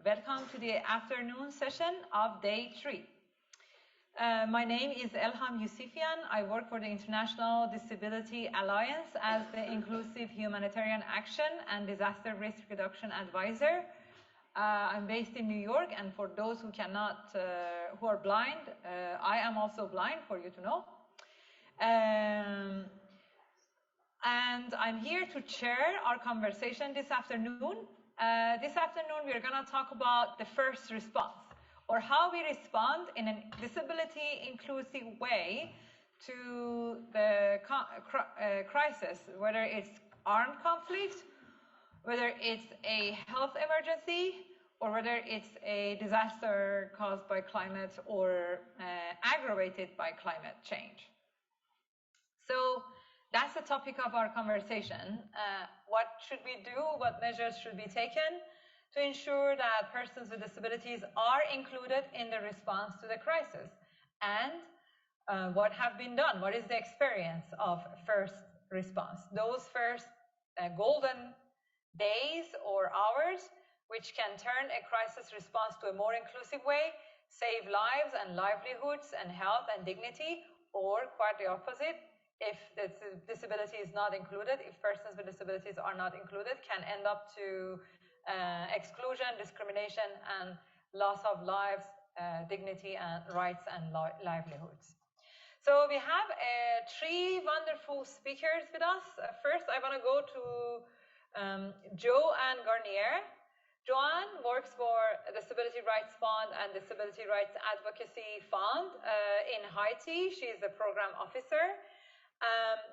Welcome to the afternoon session of day 3. My name is Elham Yusufian. I work for the International Disability Alliance as the Inclusive Humanitarian Action and Disaster Risk Reduction Advisor. I'm based in New York, and for those who who are blind, I am also blind, for you to know. And I'm here to chair our conversation this afternoon. This afternoon, we're going to talk about the first response, or how we respond in a disability-inclusive way to the crisis, whether it's armed conflict, whether it's a health emergency, or whether it's a disaster caused by climate or aggravated by climate change. So that's the topic of our conversation. What should we do? What measures should be taken to ensure that persons with disabilities are included in the response to the crisis? And what have been done? What is the experience of first response? Those first golden days or hours, which can turn a crisis response to a more inclusive way, save lives and livelihoods and health and dignity, or quite the opposite, if the disability is not included, if persons with disabilities are not included, can end up to exclusion, discrimination, and loss of lives, dignity, and rights and livelihoods. So we have 3 wonderful speakers with us. First, I want to go to Joanne Garnier. Joanne works for Disability Rights Fund and Disability Rights Advocacy Fund in Haiti. She is the program officer.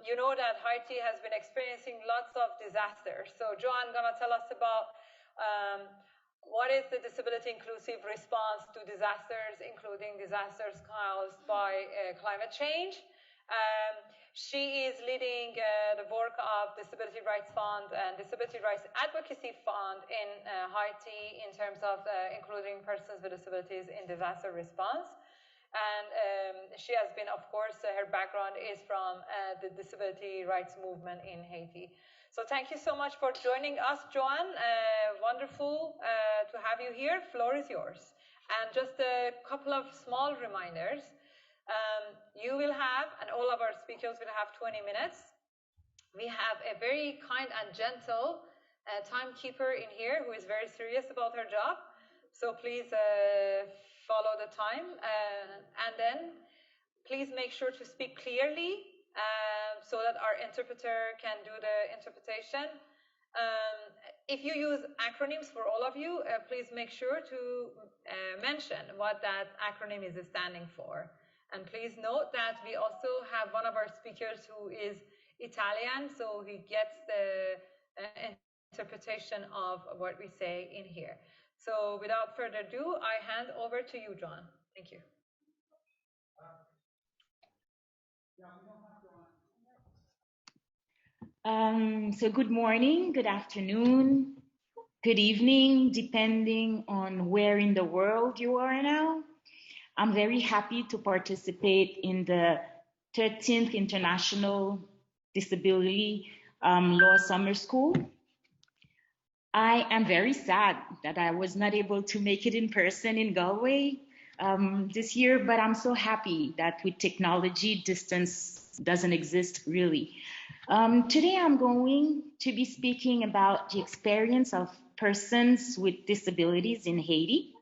You know that Haiti has been experiencing lots of disasters. So Joanne is going to tell us about what is the disability inclusive response to disasters, including disasters caused by climate change. She is leading the work of Disability Rights Fund and Disability Rights Advocacy Fund in Haiti in terms of including persons with disabilities in disaster response. And she has been, of course, her background is from the disability rights movement in Haiti. So thank you so much for joining us, Joanne. Wonderful to have you here. Floor is yours. And just a couple of small reminders. You will have, and all of our speakers will have 20 minutes. We have a very kind and gentle timekeeper in here who is very serious about her job. So please follow the time, and then please make sure to speak clearly so that our interpreter can do the interpretation. If you use acronyms, for all of you, please make sure to mention what that acronym is standing for. And please note that we also have one of our speakers who is Italian, so he gets the interpretation of what we say in here. So without further ado, I hand over to you, John. Thank you. So good morning, good afternoon, good evening, depending on where in the world you are now. I'm very happy to participate in the 13th International Disability Law Summer School. I am very sad that I was not able to make it in person in Galway this year, but I'm so happy that with technology, distance doesn't exist really. Today I'm going to be speaking about the experience of persons with disabilities in Haiti,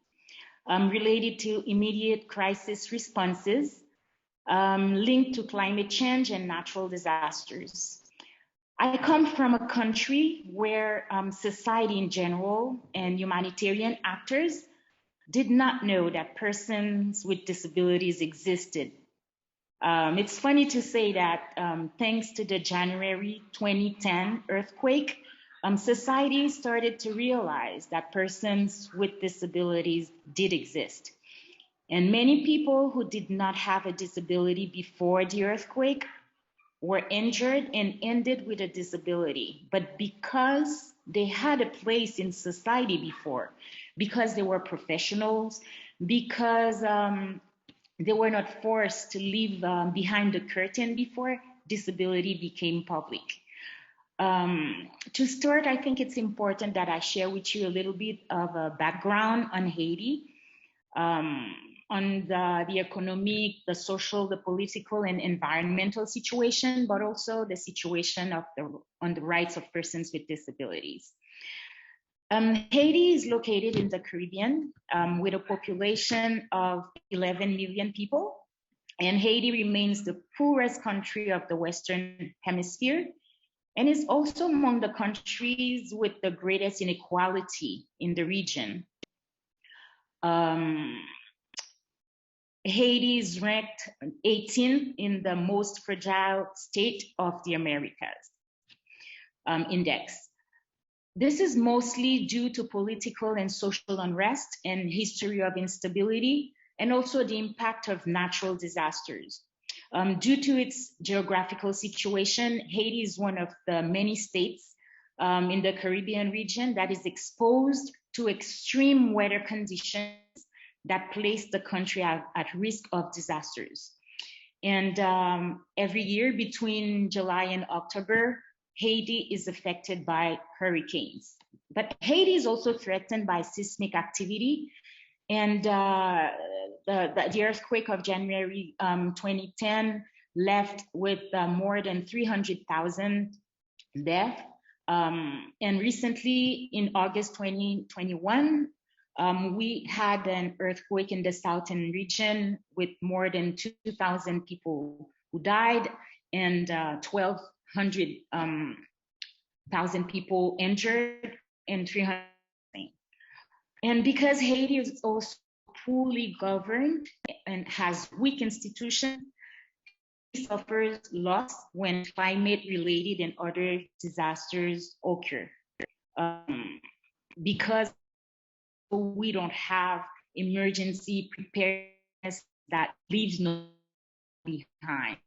related to immediate crisis responses linked to climate change and natural disasters. I come from a country where society in general and humanitarian actors did not know that persons with disabilities existed. It's funny to say that thanks to the January 2010 earthquake, society started to realize that persons with disabilities did exist. And many people who did not have a disability before the earthquake were injured and ended with a disability. But because they had a place in society before, because they were professionals, because they were not forced to live behind the curtain before, disability became public. To start, I think it's important that I share with you a little bit of a background on Haiti, on the economic, the social, the political, and environmental situation, but also the situation on the rights of persons with disabilities. Haiti is located in the Caribbean with a population of 11 million people, and Haiti remains the poorest country of the Western Hemisphere, and is also among the countries with the greatest inequality in the region. Haiti is ranked 18th in the most fragile state of the Americas index. This is mostly due to political and social unrest and history of instability, and also the impact of natural disasters. Due to its geographical situation, Haiti is one of the many states in the Caribbean region that is exposed to extreme weather conditions that place the country at risk of disasters. And every year between July and October, Haiti is affected by hurricanes. But Haiti is also threatened by seismic activity. And the earthquake of January 2010 left with more than 300,000 deaths. And recently, in August 2021, we had an earthquake in the southern region with more than 2,000 people who died and 1,200,000 people injured and 300. And because Haiti is also poorly governed and has weak institutions, it suffers loss when climate-related and other disasters occur. Because we don't have emergency preparedness that leaves no behind.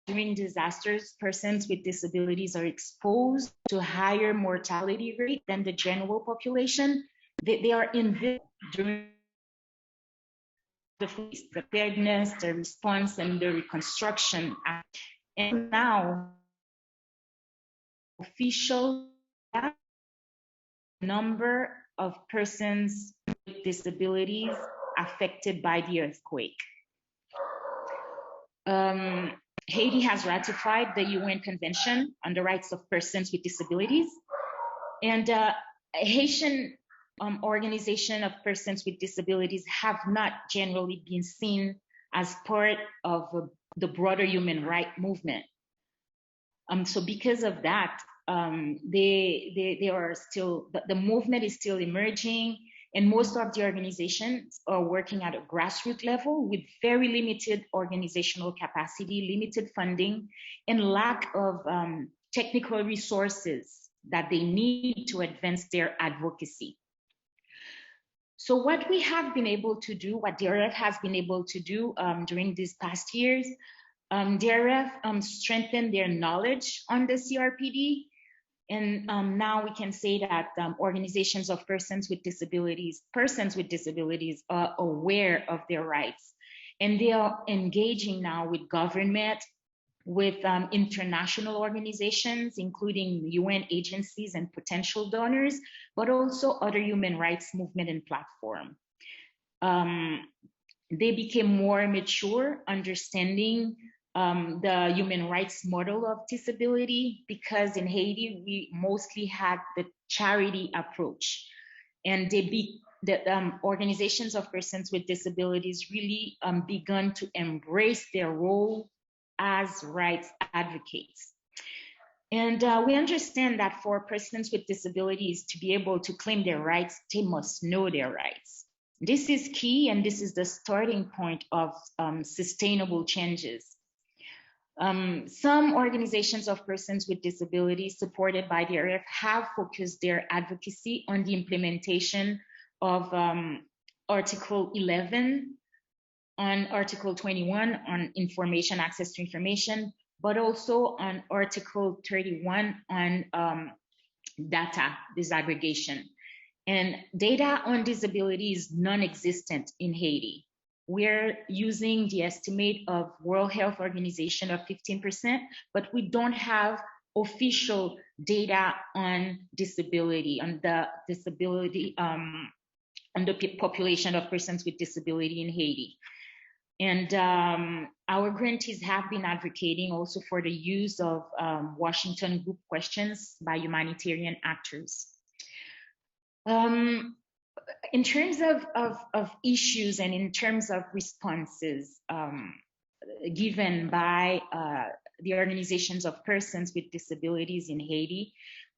During disasters, persons with disabilities are exposed to higher mortality rate than the general population. They are invisible during the preparedness, the response, and the reconstruction. And now, official number of persons with disabilities affected by the earthquake. Haiti has ratified the UN Convention on the Rights of Persons with Disabilities, and Haitian organization of persons with disabilities have not generally been seen as part of the broader human rights movement. So because of that, they are still, the movement is still emerging, and most of the organizations are working at a grassroots level with very limited organizational capacity, limited funding, and lack of technical resources that they need to advance their advocacy. So what we have been able to do, what DRF has been able to do during these past years, DRF strengthened their knowledge on the CRPD. And now we can say that organizations of persons with disabilities are aware of their rights. And they are engaging now with government, with international organizations, including UN agencies and potential donors, but also other human rights movement and platform. They became more mature, understanding the human rights model of disability, because in Haiti, we mostly had the charity approach. And the organizations of persons with disabilities really begun to embrace their role as rights advocates. And we understand that for persons with disabilities to be able to claim their rights, they must know their rights. This is key, and this is the starting point of sustainable changes. Some organizations of persons with disabilities supported by the DRF have focused their advocacy on the implementation of Article 11, on Article 21 on information, access to information, but also on Article 31 on data disaggregation. And data on disability is non-existent in Haiti. We're using the estimate of World Health Organization of 15%, but we don't have official data on disability, on the disability, on the population of persons with disability in Haiti. And our grantees have been advocating also for the use of Washington Group questions by humanitarian actors. In terms of issues and in terms of responses given by the organizations of persons with disabilities in Haiti,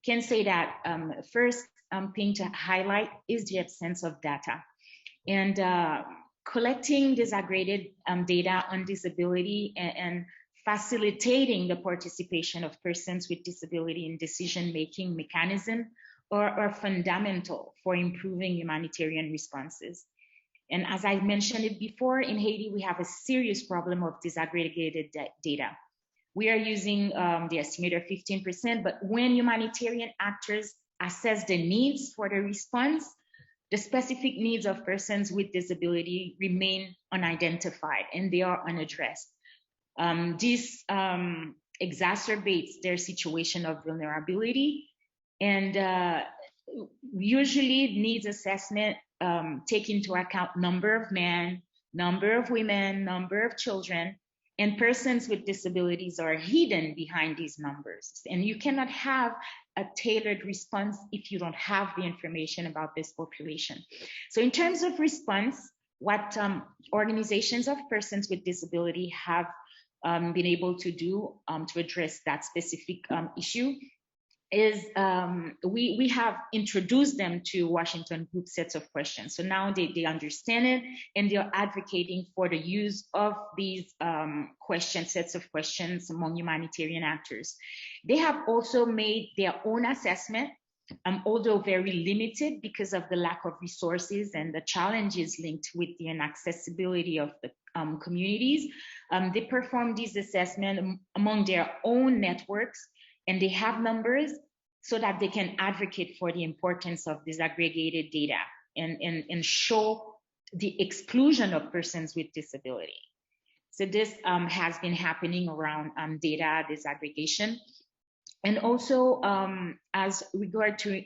can say that first thing to highlight is the absence of data. And collecting disaggregated data on disability and facilitating the participation of persons with disability in decision-making mechanism are fundamental for improving humanitarian responses. And as I mentioned it before, in Haiti, we have a serious problem of disaggregated data. We are using the estimate of 15%, but when humanitarian actors assess the needs for the response, the specific needs of persons with disability remain unidentified and they are unaddressed. This exacerbates their situation of vulnerability, and usually needs assessment take into account number of men, number of women, number of children, and persons with disabilities are hidden behind these numbers. And you cannot have a tailored response if you don't have the information about this population. So in terms of response, what organizations of persons with disability have been able to do to address that specific issue is we have introduced them to Washington Group sets of questions. So now they understand it and they're advocating for the use of these sets of questions among humanitarian actors. They have also made their own assessment, although very limited because of the lack of resources and the challenges linked with the inaccessibility of the communities. They perform these assessments among their own networks, and they have numbers so that they can advocate for the importance of disaggregated data and show the exclusion of persons with disability. So this has been happening around data disaggregation. And also as regard to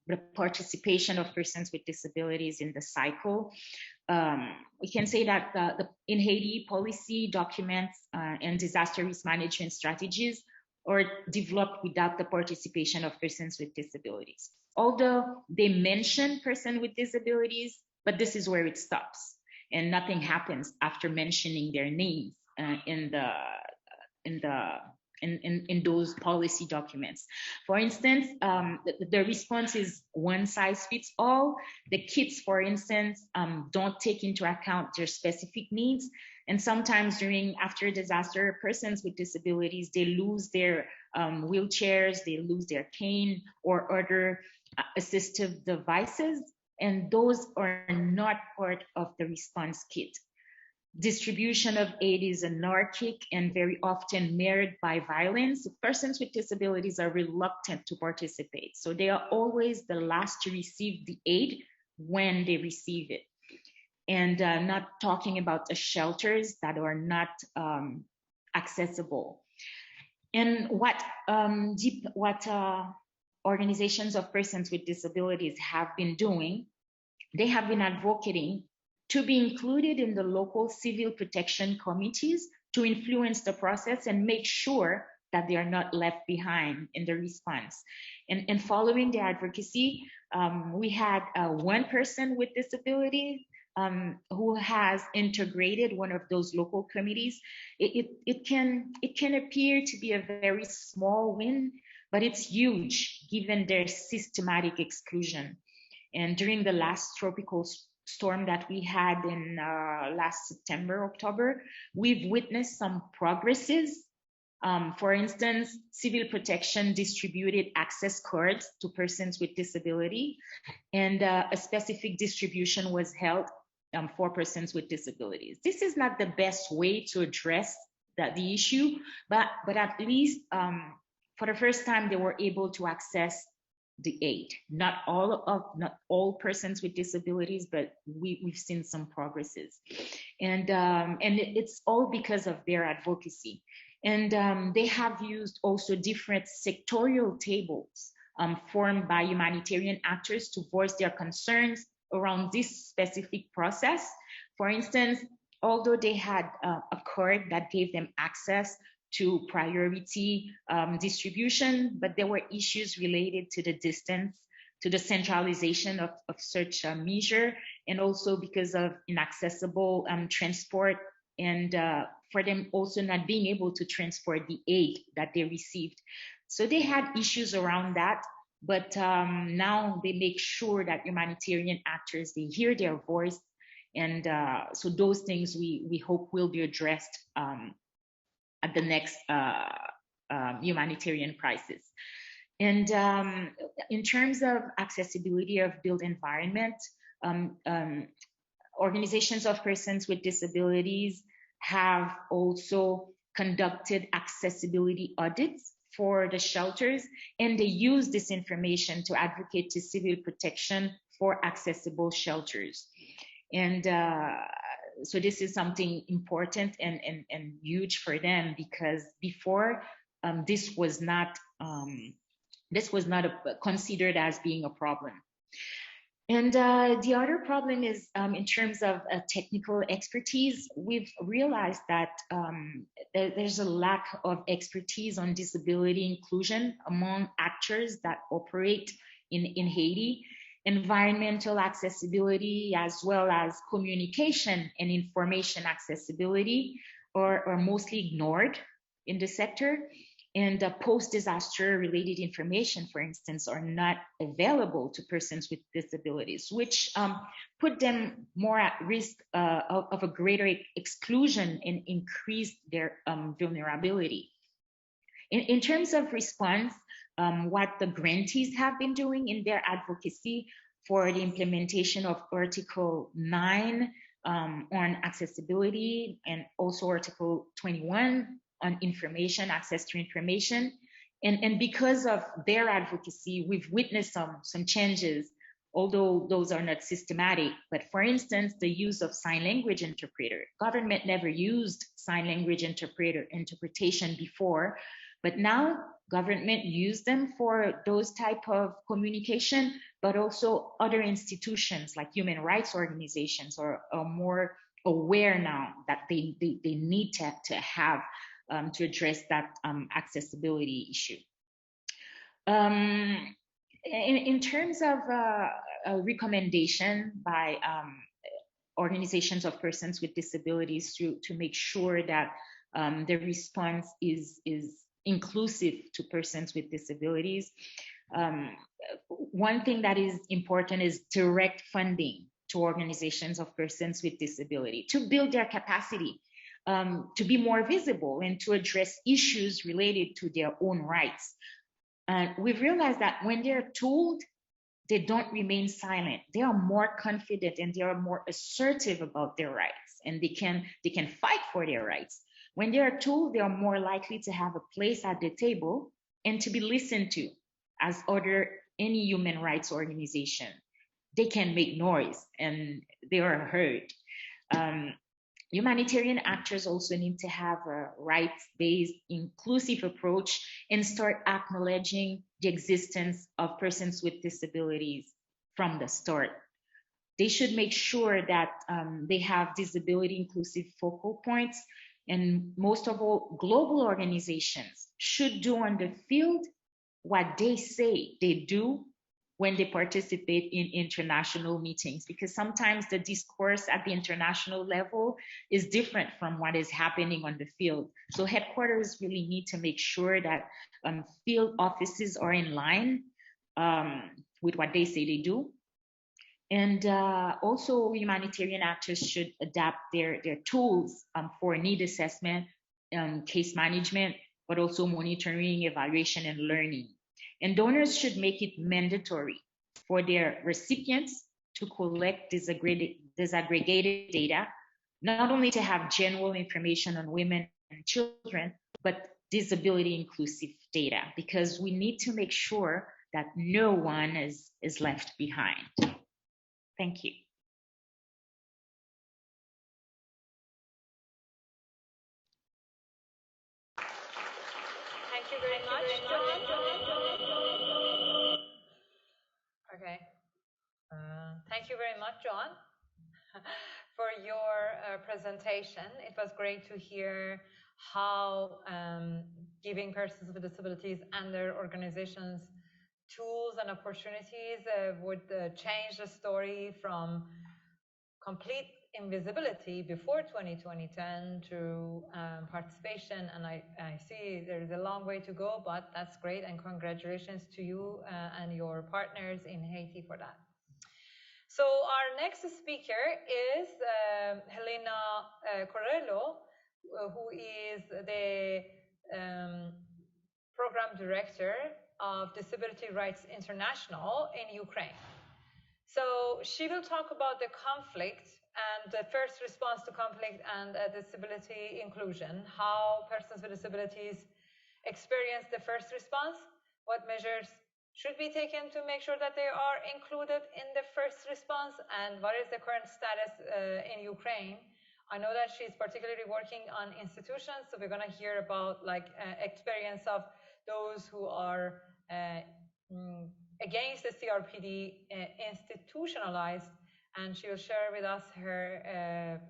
the participation of persons with disabilities in the cycle, we can say that in Haiti, policy documents and disaster risk management strategies are developed without the participation of persons with disabilities. Although they mention person with disabilities, but this is where it stops, and nothing happens after mentioning their names in those policy documents. For instance, the response is one size fits all. The kits, for instance, don't take into account their specific needs. And sometimes after disaster, persons with disabilities, they lose their wheelchairs, they lose their cane or other assistive devices, and those are not part of the response kit. Distribution of aid is anarchic and very often marred by violence. Persons with disabilities are reluctant to participate. So they are always the last to receive the aid when they receive it. And not talking about the shelters that are not accessible. And what organizations of persons with disabilities have been doing, they have been advocating to be included in the local civil protection committees to influence the process and make sure that they are not left behind in the response. And following the advocacy, we had one person with disability who has integrated one of those local committees. It can appear to be a very small win, but it's huge given their systematic exclusion. And during the last tropical storm that we had in last September, October, we've witnessed some progresses. For instance, civil protection distributed access cards to persons with disability, and a specific distribution was held for persons with disabilities. This is not the best way to address the issue, but at least for the first time, they were able to access the aid. Not all persons with disabilities, but we've seen some progresses, and it's all because of their advocacy. And they have used also different sectorial tables formed by humanitarian actors to voice their concerns around this specific process. For instance, although they had a card that gave them access to priority distribution, but there were issues related to the distance, to the centralization of such a measure, and also because of inaccessible transport, and for them also not being able to transport the aid that they received. So they had issues around that, but now they make sure that humanitarian actors, they hear their voice, and so those things we hope will be addressed at the next humanitarian crisis. And in terms of accessibility of built environment, organizations of persons with disabilities have also conducted accessibility audits for the shelters, and they use this information to advocate to civil protection for accessible shelters. And so this is something important and huge for them, because before this was not considered as being a problem. And the other problem is in terms of technical expertise. We've realized that there's a lack of expertise on disability inclusion among actors that operate in Haiti. Environmental accessibility, as well as communication and information accessibility, are mostly ignored in the sector. And post-disaster related information, for instance, are not available to persons with disabilities, which put them more at risk of a greater exclusion and increase their vulnerability. In terms of response, what the grantees have been doing in their advocacy for the implementation of Article 9 on accessibility, and also Article 21 on information, access to information. And because of their advocacy, we've witnessed some changes, although those are not systematic. But for instance, the use of sign language interpreter. Government never used sign language interpretation before, but now government use them for those type of communication, but also other institutions like human rights organizations are more aware now that they need to have to address that accessibility issue. In terms of a recommendation by organizations of persons with disabilities to make sure that the response is inclusive to persons with disabilities, one thing that is important is direct funding to organizations of persons with disability to build their capacity, to be more visible, and to address issues related to their own rights. We've realized that when they're told, they don't remain silent. They are more confident and they are more assertive about their rights, and they can fight for their rights. When they are told, they are more likely to have a place at the table and to be listened to as any human rights organization. They can make noise and they are heard. Humanitarian actors also need to have a rights-based, inclusive approach and start acknowledging the existence of persons with disabilities from the start. They should make sure that they have disability inclusive focal points, and most of all, global organizations should do on the field what they say they do when they participate in international meetings, because sometimes the discourse at the international level is different from what is happening on the field. So headquarters really need to make sure that field offices are in line with what they say they do. And also humanitarian actors should adapt their tools for need assessment, case management, but also monitoring, evaluation, and learning. And donors should make it mandatory for their recipients to collect disaggregated data, not only to have general information on women and children, but disability inclusive data, because we need to make sure that no one is left behind. Thank you. very much, John. Okay. Thank you very much, John, for your presentation. It was great to hear how giving persons with disabilities and their organizations tools and opportunities would change the story from complete invisibility before 2010 to participation. And I see there's a long way to go, but that's great. And congratulations to you and your partners in Haiti for that. So our next speaker is Helena Corello, who is the program director of Disability Rights International in Ukraine. So she will talk about the conflict and the first response to conflict and disability inclusion, how persons with disabilities experience the first response, what measures should be taken to make sure that they are included in the first response, and what is the current status in Ukraine. I know that she's particularly working on institutions, so we're going to hear about experience of those who are against the CRPD institutionalized, and she will share with us her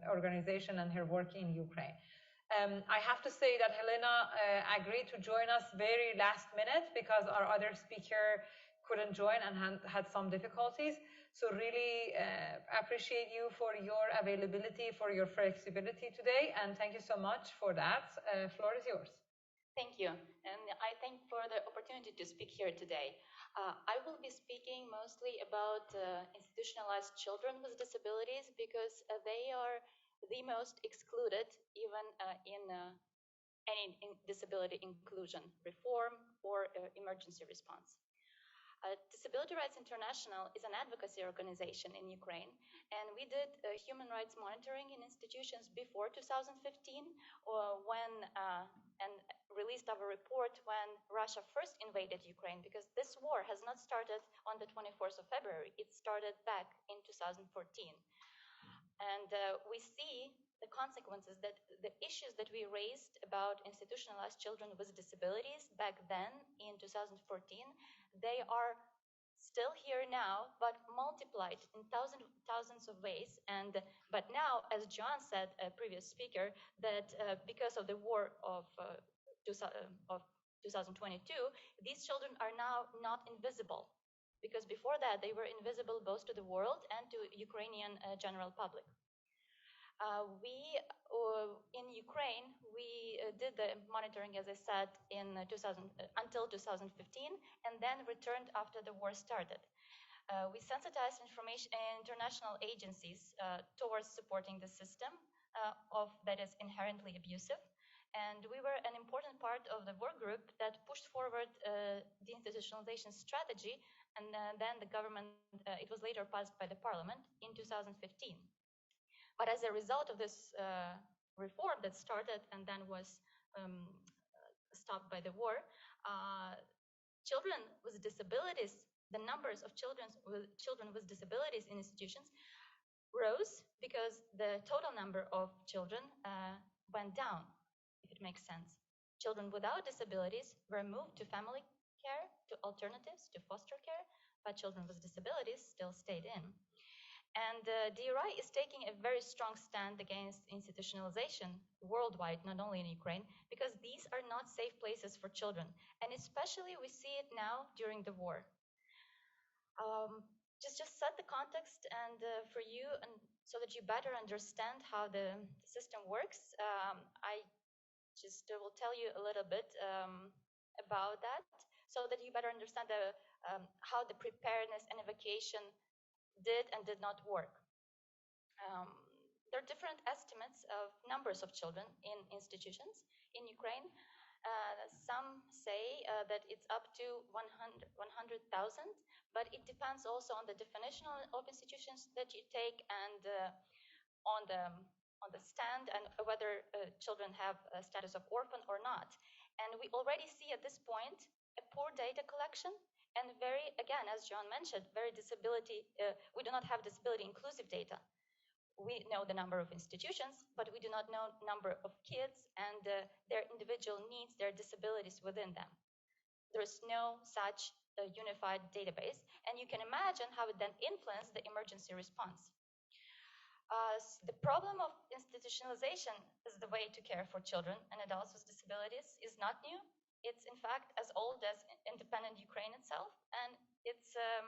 organization and her work in Ukraine. I have to say that Helena agreed to join us very last minute because our other speaker couldn't join and had some difficulties. So really appreciate you for your availability, for your flexibility today, and thank you so much for that. Floor is yours. Thank you, and I thank for the opportunity to speak here today. I will be speaking mostly about institutionalized children with disabilities because they are the most excluded even in any disability inclusion reform or emergency response. Disability Rights International is an advocacy organization in Ukraine, and we did human rights monitoring in institutions before 2015 and released our report when Russia first invaded Ukraine, because this war has not started on the 24th of February. It started back in 2014. And we see the consequences, that the issues that we raised about institutionalized children with disabilities back then in 2014, they are still here now, but multiplied in thousands of ways. But now, as John said, a previous speaker, that because of the war of 2022, these children are now not invisible, because before that they were invisible both to the world and to Ukrainian general public. In Ukraine, we did the monitoring, as I said, until 2015, and then returned after the war started. We sensitized international agencies towards supporting the system that is inherently abusive. And we were an important part of the work group that pushed forward the institutionalization strategy, and then the government, it was later passed by the parliament in 2015. But as a result of this reform that started and then was stopped by the war, children with disabilities, the numbers of children with disabilities in institutions rose because the total number of children went down, if it makes sense. Children without disabilities were moved to family care, to alternatives, to foster care, but children with disabilities still stayed in. And DRI is taking a very strong stand against institutionalization worldwide, not only in Ukraine, because these are not safe places for children. And especially we see it now during the war. Just set the context and for you, and so that you better understand how the system works, I just will tell you a little bit about that, so that you better understand how the preparedness and evacuation did and did not work. There are different estimates of numbers of children in institutions in Ukraine. Some say that it's up to 100,000, but it depends also on the definition of institutions that you take and on the stand, and whether children have a status of orphan or not. And we already see at this point a poor data collection, and again, as John mentioned, we do not have disability inclusive data. We know the number of institutions, but we do not know number of kids and their individual needs, their disabilities within them. there is no such unified database, and you can imagine how it then influenced the emergency response. The problem of institutionalization as the way to care for children and adults with disabilities is not new. It's in fact as old as independent Ukraine itself, and it's a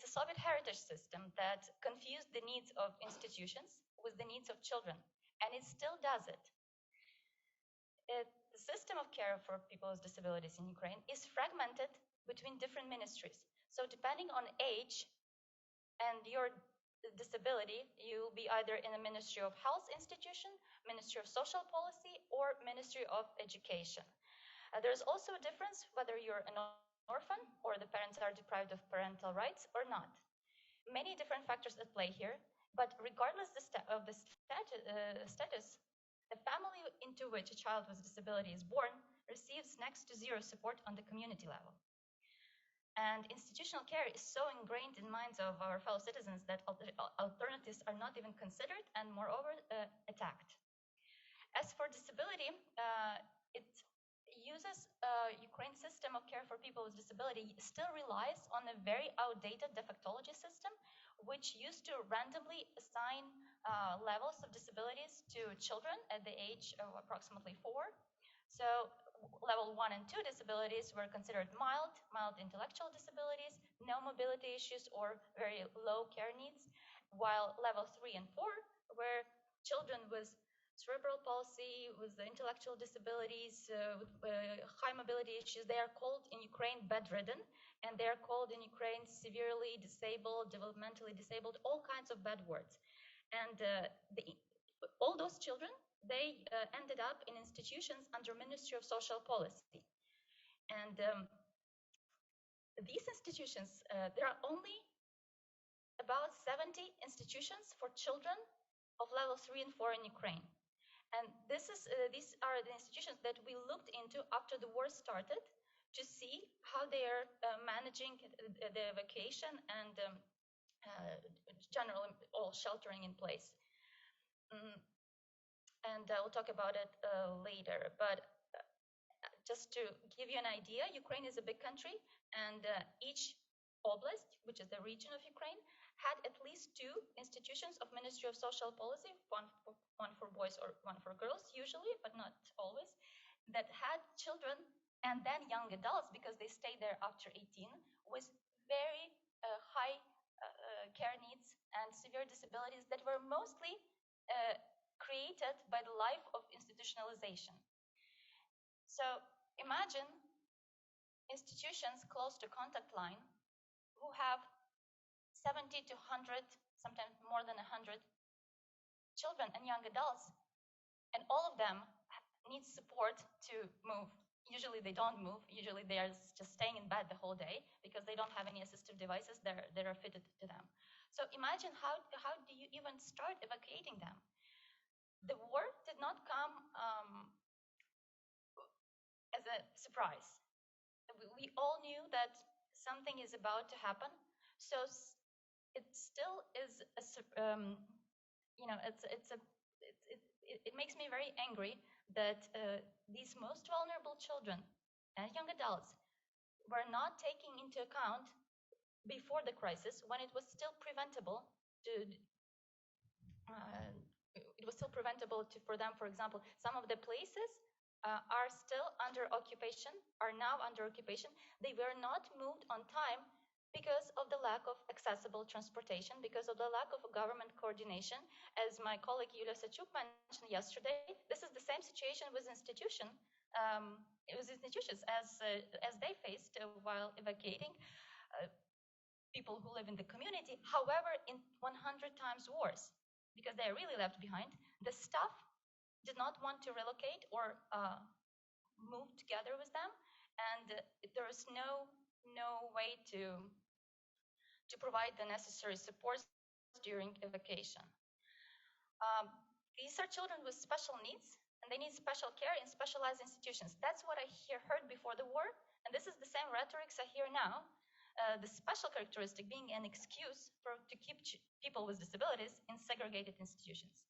Soviet heritage system that confused the needs of institutions with the needs of children, and it still does it. The system of care for people with disabilities in Ukraine is fragmented between different ministries. So depending on age and your disability, you'll be either in a Ministry of Health institution, Ministry of Social Policy, or Ministry of Education. There's also a difference whether you're an orphan or the parents are deprived of parental rights or not. Many different factors at play here, but regardless of the status, the family into which a child with disability is born receives next to zero support on the community level. And institutional care is so ingrained in minds of our fellow citizens that alternatives are not even considered and moreover attacked. As for disability, it uses Ukraine's system of care for people with disability still relies on a very outdated defectology system, which used to randomly assign levels of disabilities to children at the age of approximately 4. So level 1 and 2 disabilities were considered mild intellectual disabilities, no mobility issues or very low care needs, while level 3 and 4 were children with cerebral palsy, with intellectual disabilities, with high mobility issues. They are called in Ukraine bedridden, and they are called in Ukraine severely disabled, developmentally disabled, all kinds of bad words. And all those children, they ended up in institutions under Ministry of Social Policy. And these institutions, there are only about 70 institutions for children of level 3 and 4 in Ukraine. And these are the institutions that we looked into after the war started to see how they are managing the evacuation and generally all sheltering in place. And I'll talk about it later. But just to give you an idea, Ukraine is a big country, and each oblast, which is the region of Ukraine, had at least 2 institutions of Ministry of Social Policy, one for boys or one for girls usually, but not always, that had children and then young adults, because they stayed there after 18, with very high care needs and severe disabilities that were mostly created by the life of institutionalization. So imagine institutions close to contact line who have 70 to 100, sometimes more than 100 children and young adults, and all of them need support to move. Usually they don't move. Usually they are just staying in bed the whole day because they don't have any assistive devices that are fitted to them. So imagine how do you even start evacuating them? The war did not come as a surprise. We all knew that something is about to happen. So it still is it makes me very angry that these most vulnerable children and young adults were not taken into account before the crisis, when it was still preventable for them. For example, some of the places are still under occupation, are now under occupation. They were not moved on time because of the lack of accessible transportation, because of the lack of government coordination. As my colleague Yulia Sachuk mentioned yesterday, this is the same situation with institutions. It was institutions as they faced while evacuating people who live in the community. However, in 100 times worse, because they are really left behind. The staff did not want to relocate or move together with them, and there is no way to provide the necessary supports during evacuation. These are children with special needs, and they need special care in specialized institutions. That's what I heard before the war, and this is the same rhetoric I hear now. The special characteristic being an excuse to keep people with disabilities in segregated institutions.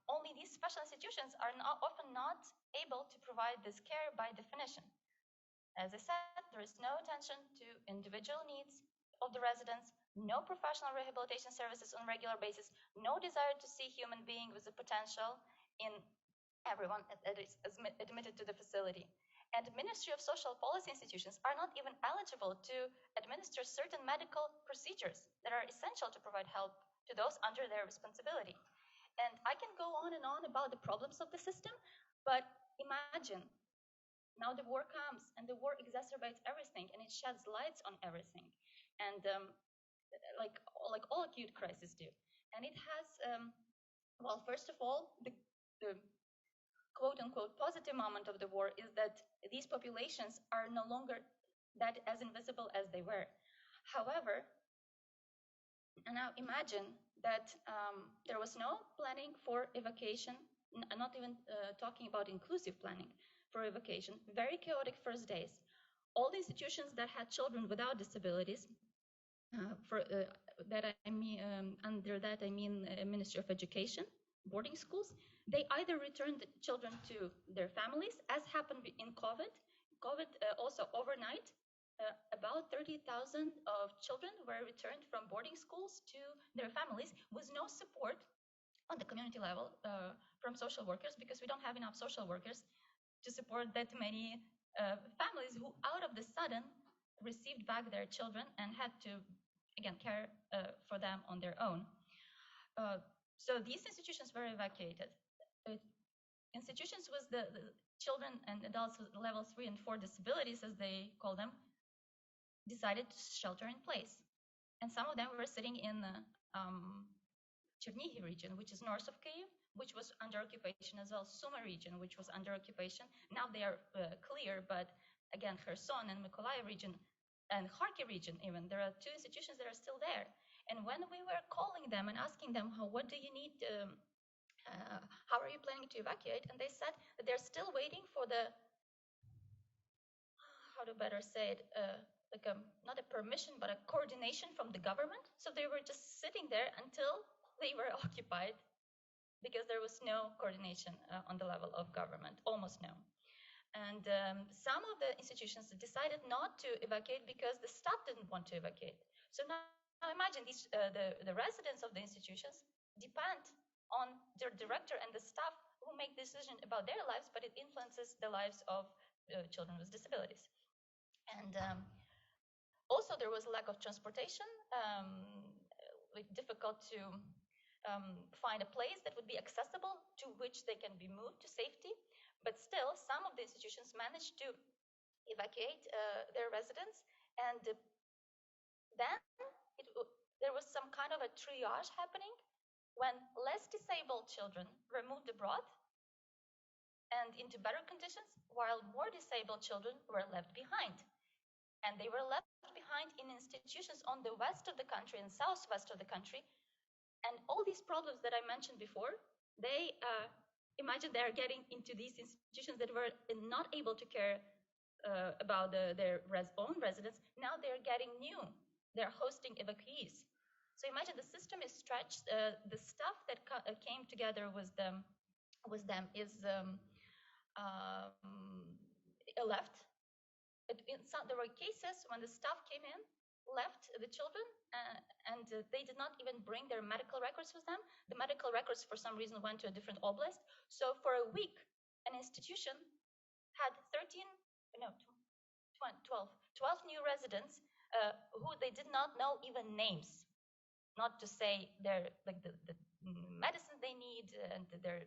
Only these special institutions are often not able to provide this care by definition. As I said, there is no attention to individual needs of the residents, no professional rehabilitation services on a regular basis, no desire to see human being with the potential in everyone that is admitted to the facility. And Ministry of Social Policy institutions are not even eligible to administer certain medical procedures that are essential to provide help to those under their responsibility. And I can go on and on about the problems of the system, but imagine now the war comes and the war exacerbates everything and it sheds lights on everything. And like all acute crises do. And it has, well, first of all, the quote unquote positive moment of the war is that these populations are no longer that as invisible as they were. However, and now imagine that there was no planning for evacuation, not even talking about inclusive planning for evacuation, very chaotic first days. All the institutions that had children without disabilities, under that I mean Ministry of Education, boarding schools, they either returned children to their families, as happened in COVID. COVID also overnight, about 30,000 of children were returned from boarding schools to their families with no support on the community level from social workers, because we don't have enough social workers to support that many families who out of the sudden received back their children and had to, again, care for them on their own. So these institutions were evacuated. Institutions with the children and adults with level 3 and 4 disabilities, as they call them, decided to shelter in place. And some of them were sitting in the Chernihiv region, which is north of Kyiv, which was under occupation as well, Sumy region, which was under occupation. Now they are clear, but again, Kherson and Mykolaiv region and Kharkiv region even, there are 2 institutions that are still there. And when we were calling them and asking them, what do you need, how are you planning to evacuate? And they said that they're still waiting for the, how to better say it, like not a permission, but a coordination from the government. So they were just sitting there until they were occupied, because there was no coordination on the level of government, almost no. And some of the institutions decided not to evacuate because the staff didn't want to evacuate. So now imagine these, the residents of the institutions depend on their director and the staff who make decisions about their lives, but it influences the lives of children with disabilities. And also there was a lack of transportation, difficult to find a place that would be accessible to which they can be moved to safety. But still, some of the institutions managed to evacuate their residents. And then there was some kind of a triage happening when less disabled children were moved abroad and into better conditions, while more disabled children were left behind. And they were left behind in institutions on the west of the country and southwest of the country. And all these problems that I mentioned before, they imagine they're getting into these institutions that were not able to care about their own residents. Now they're getting new. They're hosting evacuees. So imagine the system is stretched. The staff that came together with them is left. There were cases when the staff came in, left the children, and they did not even bring their medical records with them. The medical records, for some reason, went to a different oblast. So for a week, an institution had 12 new residents who they did not know even names, not to say their like the medicine they need and their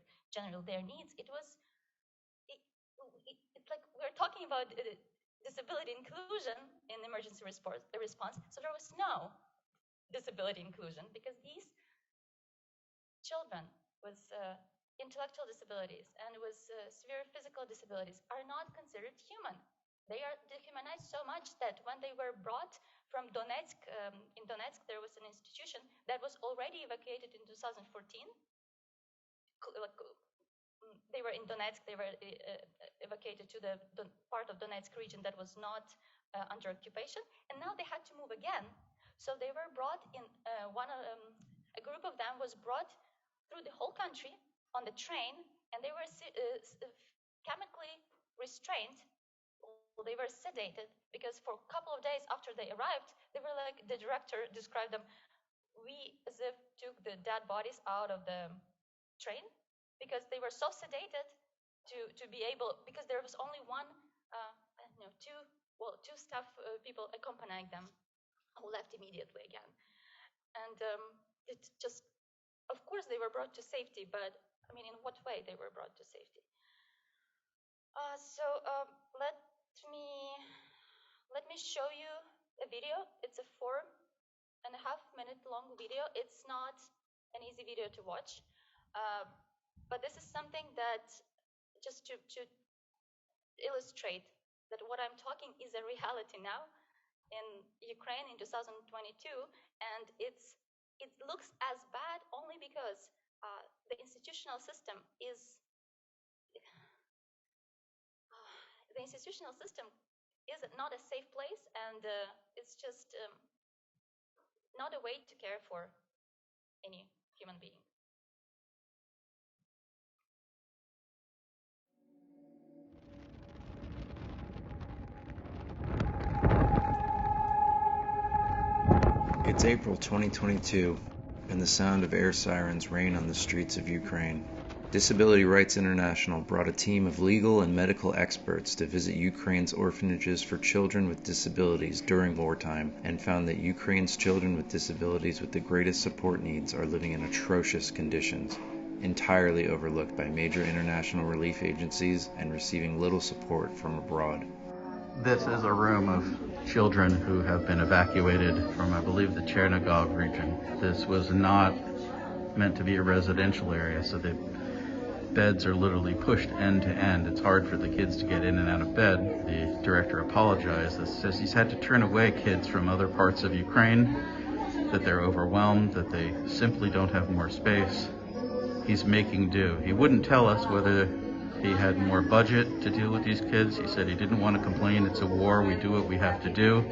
needs. It's like we're talking about disability inclusion in emergency response. So there was no disability inclusion because these children with intellectual disabilities and with severe physical disabilities are not considered human. They are dehumanized so much that when they were brought from Donetsk, in Donetsk there was an institution that was already evacuated in 2014. They were in Donetsk, they were evacuated to the part of Donetsk region that was not under occupation, and now they had to move again. So they were brought in, a group of them was brought through the whole country on the train, and they were chemically restrained they were sedated because for a couple of days after they arrived, they were like, the director described them, we as if took the dead bodies out of the train because they were so sedated to be able, because there was only two staff people accompanying them who left immediately again. And it just, of course, they were brought to safety, but I mean, in what way they were brought to safety? Let me show you a video. It's a 4.5-minute long video. It's not an easy video to watch, but this is something that just to illustrate that what I'm talking is a reality now in Ukraine in 2022, and it looks as bad only because the institutional system is not a safe place, and it's just not a way to care for any human being. It's April 2022, and the sound of air sirens reign on the streets of Ukraine. Disability Rights International brought a team of legal and medical experts to visit Ukraine's orphanages for children with disabilities during wartime, and found that Ukraine's children with disabilities with the greatest support needs are living in atrocious conditions, entirely overlooked by major international relief agencies and receiving little support from abroad. This is a room of children who have been evacuated from, I believe, the Chernigov region. This was not meant to be a residential area, so the beds are literally pushed end to end. It's hard for the kids to get in and out of bed. The director apologized. Says he's had to turn away kids from other parts of Ukraine, that they're overwhelmed, that they simply don't have more space. He's making do. He wouldn't tell us whether he had more budget to deal with these kids. He said he didn't want to complain. It's a war. We do what we have to do.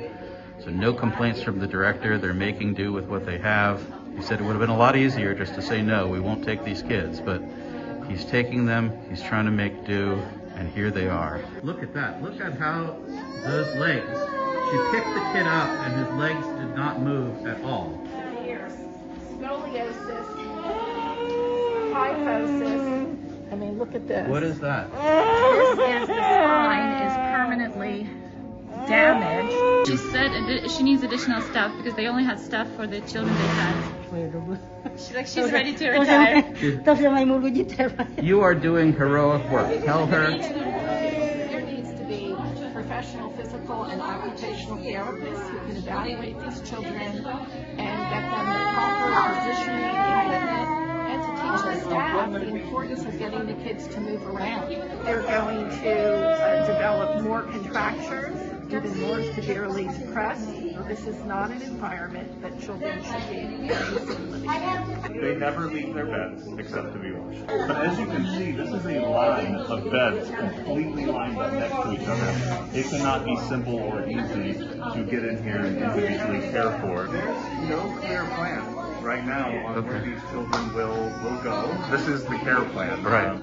So no complaints from the director. They're making do with what they have. He said it would have been a lot easier just to say, no, we won't take these kids. But he's taking them. He's trying to make do. And here they are. Look at that. Look at how those legs. She picked the kid up and his legs did not move at all. Here's scoliosis, kyphosis. I mean, look at this. What is that? This is the spine is permanently damaged. She said she needs additional staff because they only had staff for the children they had. She's ready to retire. You are doing heroic work. Tell her. There needs to be professional physical and occupational therapists who can evaluate these children and get them the proper positioning equipment, and to teach the staff the importance of getting the kids to move around. They're going to develop more contractures, even more severely depressed. This is not an environment that children should be living in. They never leave their beds except to be washed. But as you can see, this is a line of beds completely lined up next to each other. It cannot be simple or easy to get in here and individually care for. There's no clear plan right now on where these children will go. This is the care plan. Right.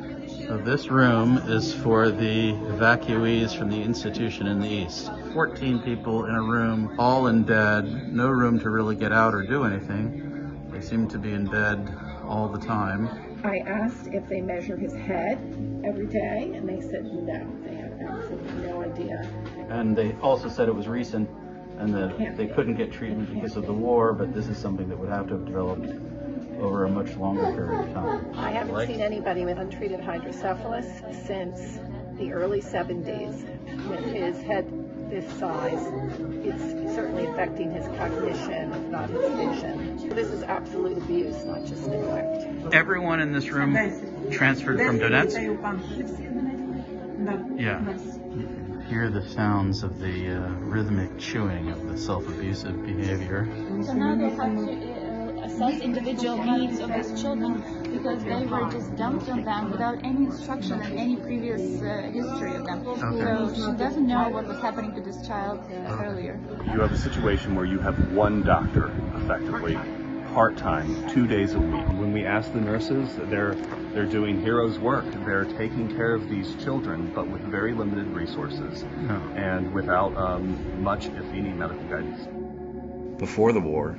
So this room is for the evacuees from the institution in the east. 14 people in a room, all in bed, no room to really get out or do anything. They seem to be in bed all the time. I asked if they measure his head every day, and they said no. They had absolutely no idea. And they also said it was recent and that they couldn't get treatment because of the war, but this is something that would have to have developed over a much longer period of time. I haven't seen anybody with untreated hydrocephalus since the early 70s. With his head this size, it's certainly affecting his cognition, if not his vision. This is absolute abuse, not just neglect. Everyone in this room transferred from Donetsk? Yeah. You can hear the sounds of the rhythmic chewing of the self-abusive behavior. So now they have to assess individual needs of these children because they were just dumped on them without any instruction and any previous history of them. So she doesn't know what was happening to this child earlier. You have a situation where you have one doctor effectively part-time, 2 days a week. When we ask the nurses, they're doing heroes work. They're taking care of these children, but with very limited resources and without much, if any, medical guidance. Before the war,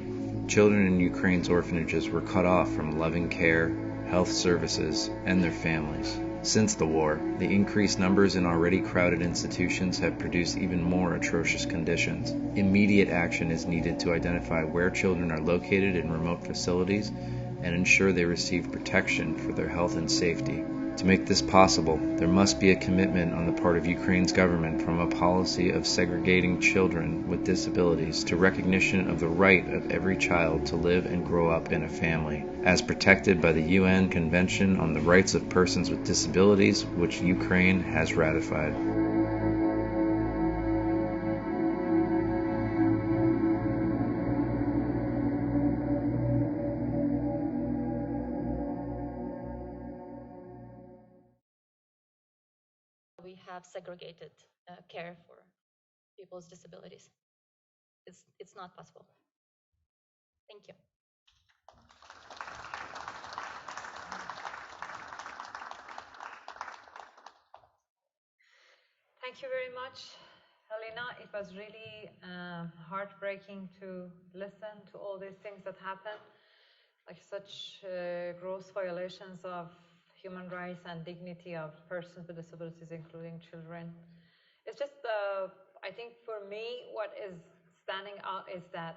children in Ukraine's orphanages were cut off from loving care, health services, and their families. Since the war, the increased numbers in already crowded institutions have produced even more atrocious conditions. Immediate action is needed to identify where children are located in remote facilities and ensure they receive protection for their health and safety. To make this possible, there must be a commitment on the part of Ukraine's government from a policy of segregating children with disabilities to recognition of the right of every child to live and grow up in a family, as protected by the UN Convention on the Rights of Persons with Disabilities, which Ukraine has ratified. We have segregated care for people's disabilities. It's not possible. Thank you. Thank you very much, Helena. It was really heartbreaking to listen to all these things that happened, like such gross violations of human rights and dignity of persons with disabilities, including children. It's just, I think for me, what is standing out is that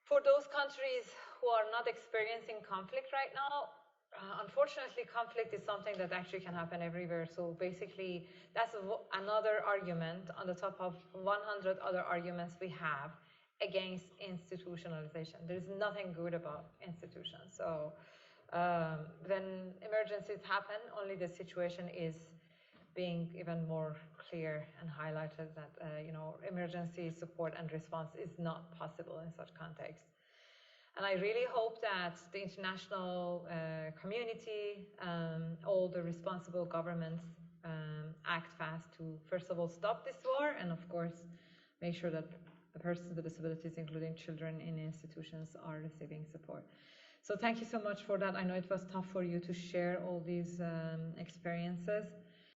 for those countries who are not experiencing conflict right now, unfortunately, conflict is something that actually can happen everywhere. So basically, that's another argument on the top of 100 other arguments we have against institutionalization. There's nothing good about institutions. So when emergencies happen, only the situation is being even more clear and highlighted that emergency support and response is not possible in such context. And I really hope that the international community, all the responsible governments act fast to, first of all, stop this war, and of course, make sure that the persons with disabilities, including children in institutions, are receiving support. So thank you so much for that. I know it was tough for you to share all these experiences.